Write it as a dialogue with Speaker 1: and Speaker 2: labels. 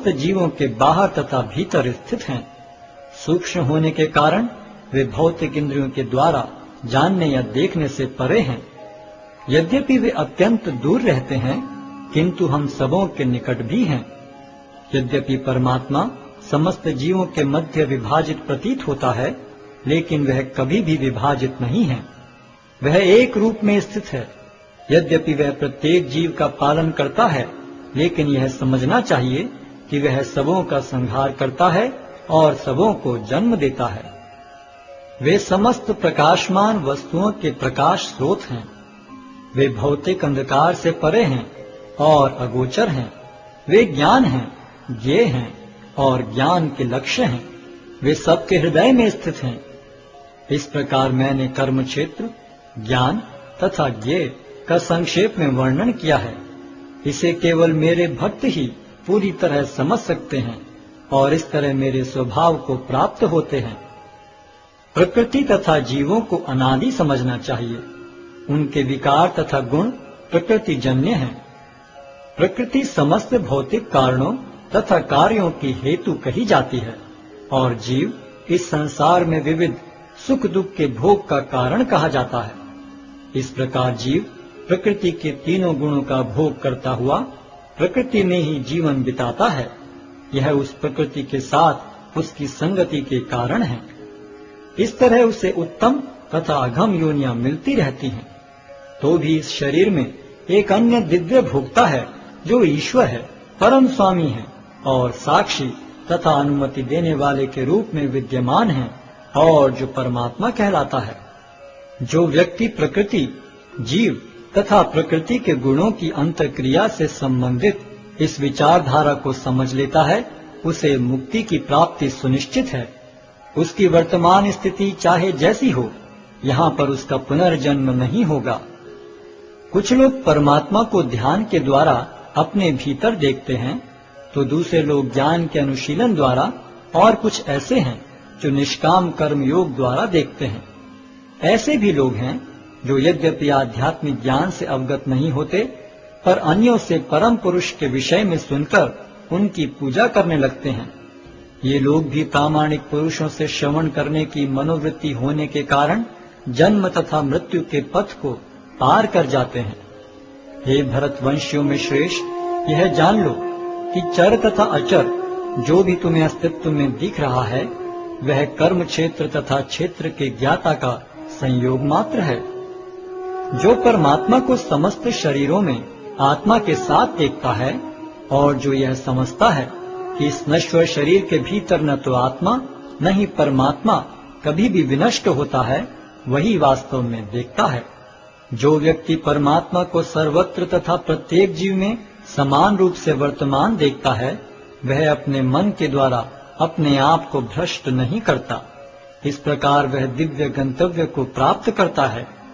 Speaker 1: समस्त जीवों के बाहर तथा भीतर स्थित हैं। सूक्ष्म होने के कारण वे भौतिक इंद्रियों के द्वारा जानने या देखने से परे हैं। यद्यपि वे अत्यंत दूर रहते हैं, किंतु हम सबों के निकट भी हैं। यद्यपि परमात्मा समस्त जीवों के मध्य विभाजित प्रतीत होता है, लेकिन वह कभी भी विभाजित नहीं है। वह एक रूप में स्थित है। यद्यपि वह प्रत्येक जीव का पालन करता है, लेकिन यह समझना चाहिए कि वह सबों का संहार करता है और सबों को जन्म देता है। वे समस्त प्रकाशमान वस्तुओं के प्रकाश स्रोत हैं। वे भौतिक अंधकार से परे हैं और अगोचर हैं। वे ज्ञान हैं, ज्ञेय हैं और ज्ञान के लक्ष्य हैं। वे सबके हृदय में स्थित हैं। इस प्रकार मैंने कर्म क्षेत्र, ज्ञान तथा ज्ञेय का संक्षेप में वर्णन किया है। इसे केवल मेरे भक्त ही पूरी तरह समझ सकते हैं और इस तरह मेरे स्वभाव को प्राप्त होते हैं। प्रकृति तथा जीवों को अनादि समझना चाहिए। उनके विकार तथा गुण प्रकृति जन्य हैं। प्रकृति समस्त भौतिक कारणों तथा कार्यों की हेतु कही जाती है और जीव इस संसार में विविध सुख दुख के भोग का कारण कहा जाता है। इस प्रकार जीव प्रकृति के तीनों गुणों का भोग करता हुआ प्रकृति में ही जीवन बिताता है। यह उस प्रकृति के साथ उसकी संगति के कारण है। इस तरह उसे उत्तम तथा अघम योनियां मिलती रहती हैं। तो भी इस शरीर में एक अन्य दिव्य भोक्ता है जो ईश्वर है, परम स्वामी है और साक्षी तथा अनुमति देने वाले के रूप में विद्यमान है और जो परमात्मा कहलाता है। जो व्यक्ति प्रकृति, जीव तथा प्रकृति के गुणों की अंतर्क्रिया से संबंधित इस विचारधारा को समझ लेता है, उसे मुक्ति की प्राप्ति सुनिश्चित है। उसकी वर्तमान स्थिति चाहे जैसी हो, यहाँ पर उसका पुनर्जन्म नहीं होगा। कुछ लोग परमात्मा को ध्यान के द्वारा अपने भीतर देखते हैं, तो दूसरे लोग ज्ञान के अनुशीलन द्वारा, और कुछ ऐसे हैं जो निष्काम कर्म योग द्वारा देखते हैं। ऐसे भी लोग हैं जो यद्यपि आध्यात्मिक ज्ञान से अवगत नहीं होते, पर अन्यों से परम पुरुष के विषय में सुनकर उनकी पूजा करने लगते हैं। ये लोग भी प्रामाणिक पुरुषों से श्रवण करने की मनोवृत्ति होने के कारण जन्म तथा मृत्यु के पथ को पार कर जाते हैं। हे भरतवंशियों में श्रेष्ठ, यह जान लो कि चर तथा अचर जो भी तुम्हें अस्तित्व में दिख रहा है, वह कर्म क्षेत्र तथा क्षेत्र के ज्ञाता का संयोग मात्र है। जो परमात्मा को समस्त शरीरों में आत्मा के साथ देखता है और जो यह समझता है कि इस नश्वर शरीर के भीतर न तो आत्मा न ही परमात्मा कभी भी विनष्ट होता है, वही वास्तव में देखता है। जो व्यक्ति परमात्मा को सर्वत्र तथा प्रत्येक जीव में समान रूप से वर्तमान देखता है, वह अपने मन के द्वारा अपने आप को भ्रष्ट नहीं करता। इस प्रकार वह दिव्य गंतव्य को प्राप्त करता है।